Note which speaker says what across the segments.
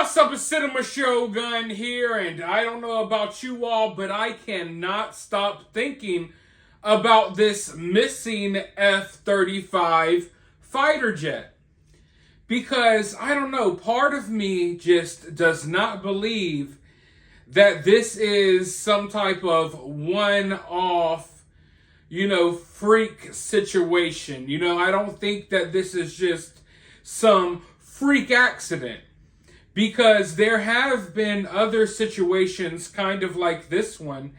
Speaker 1: What's up, it's Cinema Shogun here, and I don't know about you all, but I cannot stop thinking about this missing F-35 fighter jet. Because, I don't know, part of me just does not believe that this is some type of one-off, freak situation. I don't think that this is just some freak accident. Because there have been other situations kind of like this one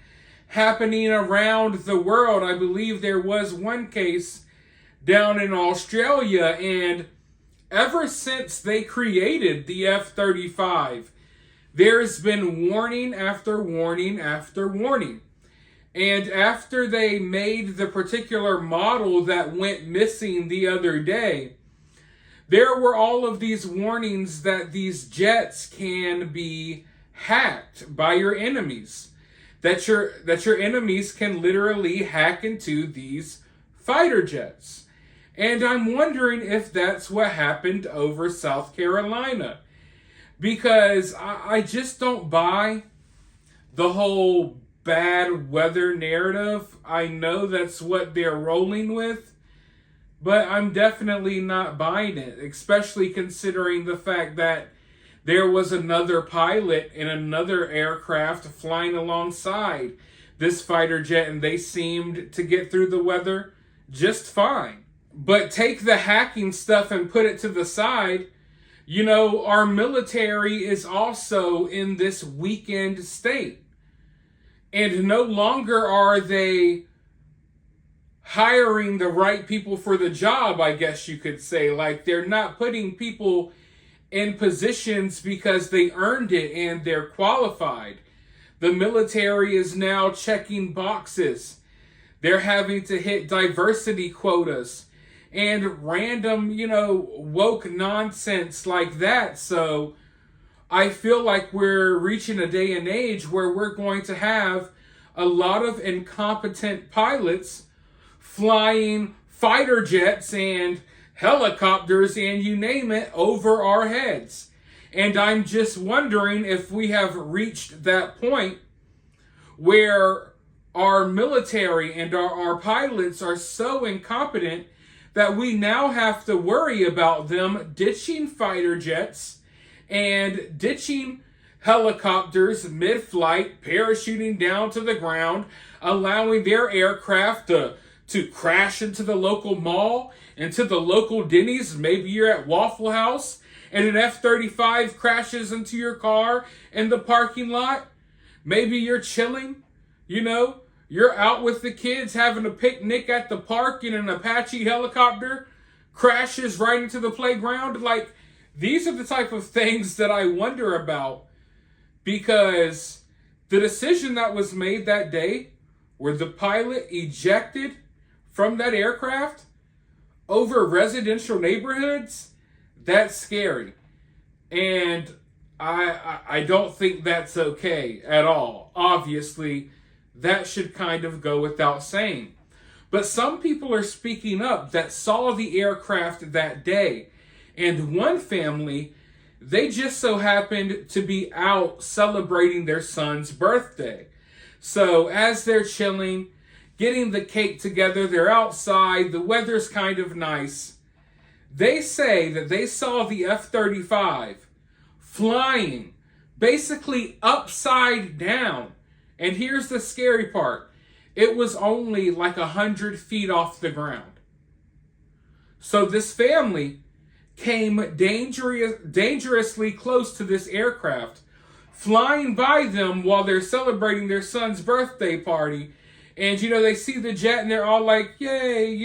Speaker 1: happening around the world. I believe there was one case down in Australia, and ever since they created the F-35, there's been warning after warning after warning. And after they made the particular model that went missing the other day, there were all of these warnings that these jets can be hacked by your enemies. That your enemies can literally hack into these fighter jets. And I'm wondering if that's what happened over South Carolina. Because I just don't buy the whole bad weather narrative. I know that's what they're rolling with. But I'm definitely not buying it, especially considering the fact that there was another pilot in another aircraft flying alongside this fighter jet, and they seemed to get through the weather just fine. But take the hacking stuff and put it to the side. Our military is also in this weakened state. And no longer are they hiring the right people for the job, I guess you could say. Like, they're not putting people in positions because they earned it and they're qualified. The military is now checking boxes. They're having to hit diversity quotas and random, woke nonsense like that. So I feel like we're reaching a day and age where we're going to have a lot of incompetent pilots flying fighter jets and helicopters and you name it over our heads. And I'm just wondering if we have reached that point where our military and our pilots are so incompetent that we now have to worry about them ditching fighter jets and ditching helicopters mid-flight, parachuting down to the ground, allowing their aircraft to crash into the local mall, into the local Denny's. Maybe you're at Waffle House and an F-35 crashes into your car in the parking lot. Maybe you're chilling, you're out with the kids having a picnic at the park and an Apache helicopter crashes right into the playground. Like, these are the type of things that I wonder about, because the decision that was made that day where the pilot ejected from that aircraft over residential neighborhoods, that's scary. And I don't think that's okay at all. Obviously, that should kind of go without saying. But some people are speaking up that saw the aircraft that day. And one family, they just so happened to be out celebrating their son's birthday. So as they're chilling, getting the cake together, they're outside, the weather's kind of nice. They say that they saw the F-35 flying basically upside down. And here's the scary part. It was only like 100 feet off the ground. So this family came dangerously close to this aircraft, flying by them while they're celebrating their son's birthday party. And, they see the jet and they're all like, yay,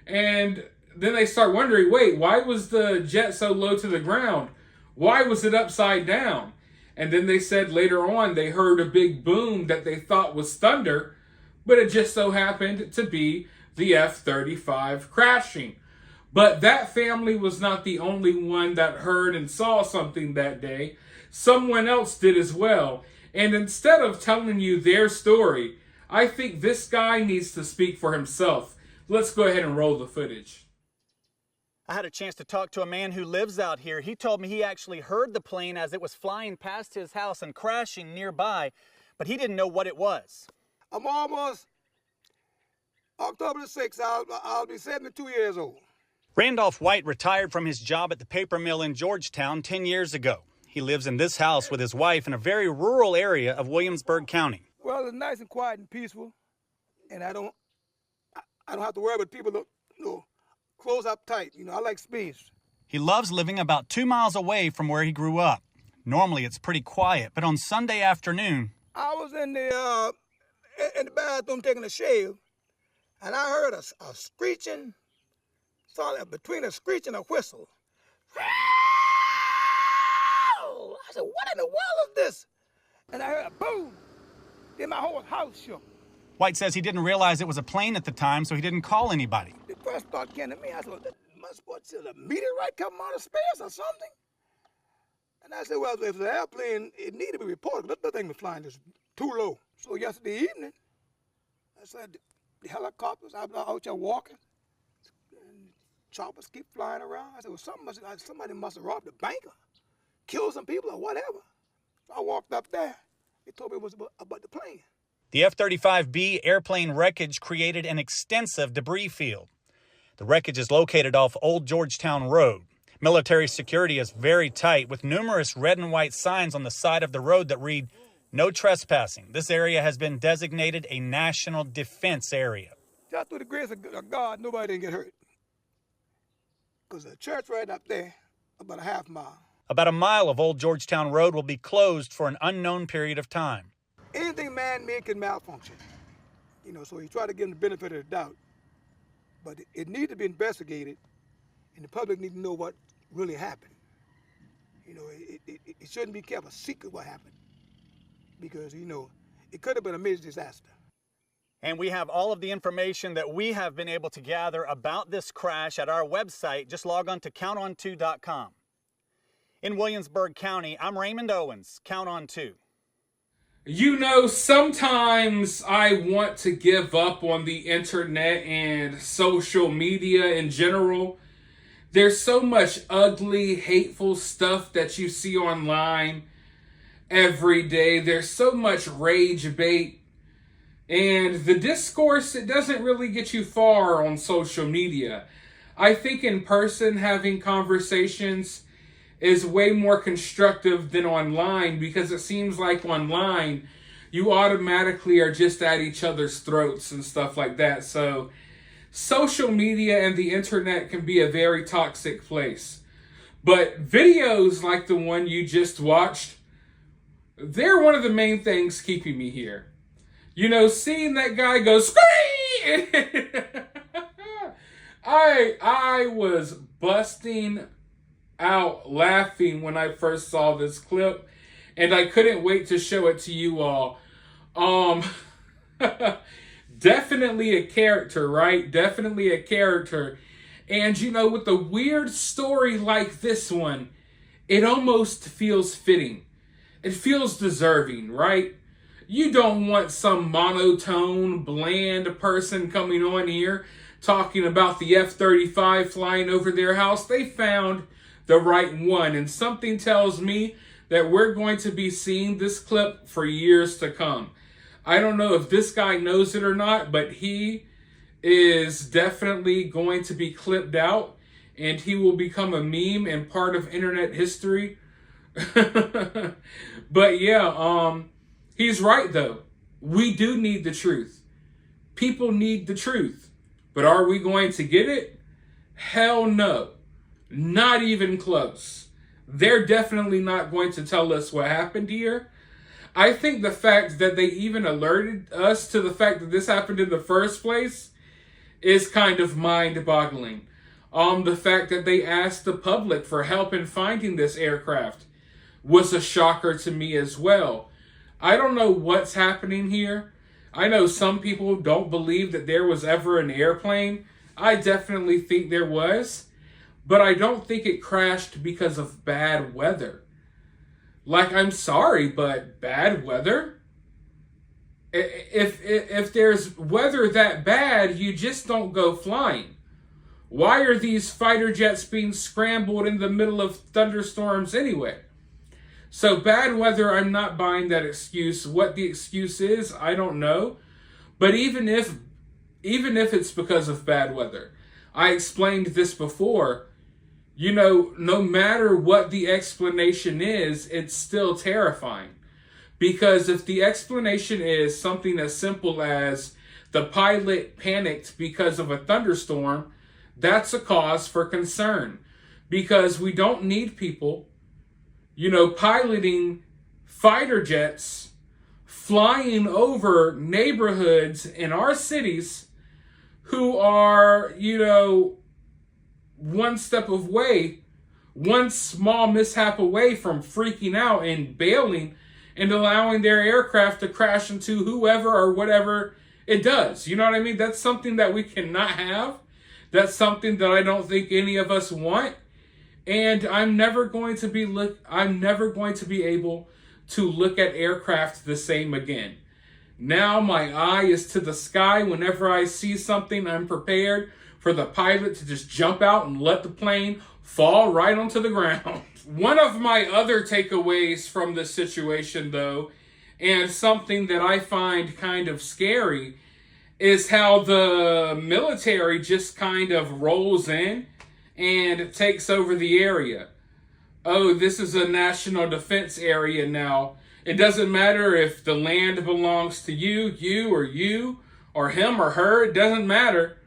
Speaker 1: and then they start wondering, wait, why was the jet so low to the ground? Why was it upside down? And then they said later on they heard a big boom that they thought was thunder, but it just so happened to be the F-35 crashing. But that family was not the only one that heard and saw something that day. Someone else did as well. And instead of telling you their story, I think this guy needs to speak for himself. Let's go ahead and roll the footage.
Speaker 2: I had a chance to talk to a man who lives out here. He told me he actually heard the plane as it was flying past his house and crashing nearby, but he didn't know what it was.
Speaker 3: I'm almost, October the 6th, I'll be 72 years old.
Speaker 2: Randolph White retired from his job at the paper mill in Georgetown 10 years ago. He lives in this house with his wife in a very rural area of Williamsburg County.
Speaker 3: Well, it's nice and quiet and peaceful, and I don't have to worry about people, close up tight. I like space.
Speaker 2: He loves living about 2 miles away from where he grew up. Normally it's pretty quiet, but on Sunday afternoon,
Speaker 3: I was in the bathroom taking a shave, and I heard a screeching, between a screech and a whistle. I said, what in the world is this? And I heard a boom. Then my whole house shook.
Speaker 2: White says he didn't realize it was a plane at the time, so he didn't call anybody.
Speaker 3: The first thought came to me, I said, well, must a meteorite coming out of space or something? And I said, well, if it's an airplane, it needed to be reported. That thing was flying just too low. So yesterday evening, I said, the helicopters, I was out there walking, and choppers keep flying around. I said, well, somebody must have robbed a bank or killed some people or whatever. So I walked up there. They told me it was about the plane.
Speaker 2: The F-35B airplane wreckage created an extensive debris field. The wreckage is located off Old Georgetown Road. Military security is very tight, with numerous red and white signs on the side of the road that read, "No trespassing." This area has been designated a national defense area.
Speaker 3: Just through the grace of God, nobody didn't get hurt. Because the church right up there, about a half mile.
Speaker 2: About a mile of Old Georgetown Road will be closed for an unknown period of time.
Speaker 3: Anything man-made can malfunction. So you try to give them the benefit of the doubt. But it needs to be investigated, and the public needs to know what really happened. It shouldn't be kept a secret what happened. Because, it could have been a major disaster.
Speaker 2: And we have all of the information that we have been able to gather about this crash at our website. Just log on to counton2.com. In Williamsburg County, I'm Raymond Owens. Count on 2.
Speaker 1: Sometimes I want to give up on the internet and social media in general. There's so much ugly, hateful stuff that you see online every day. There's so much rage bait. And the discourse, it doesn't really get you far on social media. I think in person, having conversations is way more constructive than online, because it seems like online you automatically are just at each other's throats and stuff like that. So social media and the internet can be a very toxic place. But videos like the one you just watched, they're one of the main things keeping me here. Seeing that guy go scream! I was busting out laughing when I first saw this clip, and I couldn't wait to show it to you all. Definitely a character, right? Definitely a character. And with a weird story like this one, it almost feels fitting. It feels deserving, right? You don't want some monotone, bland person coming on here talking about the F-35 flying over their house. They found the right one, and something tells me that we're going to be seeing this clip for years to come. I don't know if this guy knows it or not, but he is definitely going to be clipped out, and he will become a meme and part of internet history. But yeah, he's right though. We do need the truth. People need the truth. But are we going to get it? Hell no. Not even close. They're definitely not going to tell us what happened here. I think the fact that they even alerted us to the fact that this happened in the first place is kind of mind-boggling. The fact that they asked the public for help in finding this aircraft was a shocker to me as well. I don't know what's happening here. I know some people don't believe that there was ever an airplane. I definitely think there was. But I don't think it crashed because of bad weather. I'm sorry, but bad weather? If there's weather that bad, you just don't go flying. Why are these fighter jets being scrambled in the middle of thunderstorms anyway? So bad weather, I'm not buying that excuse. What the excuse is, I don't know. But even if it's because of bad weather, I explained this before, you know, no matter what the explanation is, it's still terrifying. Because if the explanation is something as simple as the pilot panicked because of a thunderstorm, that's a cause for concern. Because we don't need people, you know, piloting fighter jets, flying over neighborhoods in our cities who are, you know, one small mishap away from freaking out and bailing and allowing their aircraft to crash into whoever or whatever it does. You know what I mean? That's something that we cannot have. That's something that I don't think any of us want. And I'm never going to be able to look at aircraft the same again. Now my eye is to the sky. Whenever I see something, I'm prepared for the pilot to just jump out and let the plane fall right onto the ground. One of my other takeaways from this situation, though, and something that I find kind of scary, is how the military just kind of rolls in and takes over the area. Oh, this is a national defense area now. It doesn't matter if the land belongs to you or him or her. It doesn't matter.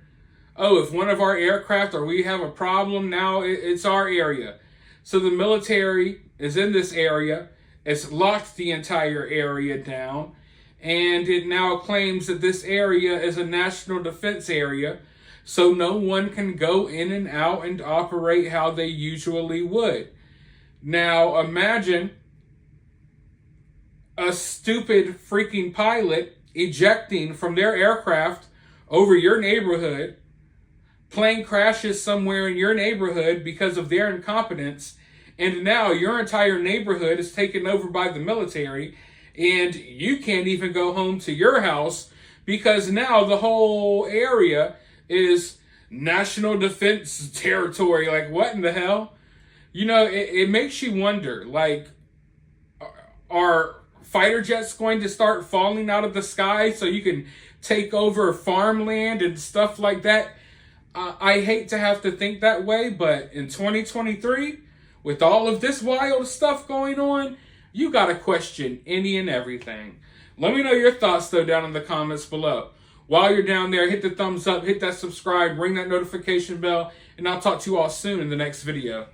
Speaker 1: Oh, if one of our aircraft or we have a problem, now it's our area. So the military is in this area. It's locked the entire area down. And it now claims that this area is a national defense area. So no one can go in and out and operate how they usually would. Now imagine a stupid freaking pilot ejecting from their aircraft over your neighborhood. Plane crashes somewhere in your neighborhood because of their incompetence. And now your entire neighborhood is taken over by the military. And you can't even go home to your house because now the whole area is national defense territory. Like, what in the hell? You know, it makes you wonder, like, are fighter jets going to start falling out of the sky so you can take over farmland and stuff like that? I hate to have to think that way, but in 2023, with all of this wild stuff going on, you got to question any and everything. Let me know your thoughts, though, down in the comments below. While you're down there, hit the thumbs up, hit that subscribe, ring that notification bell, and I'll talk to you all soon in the next video.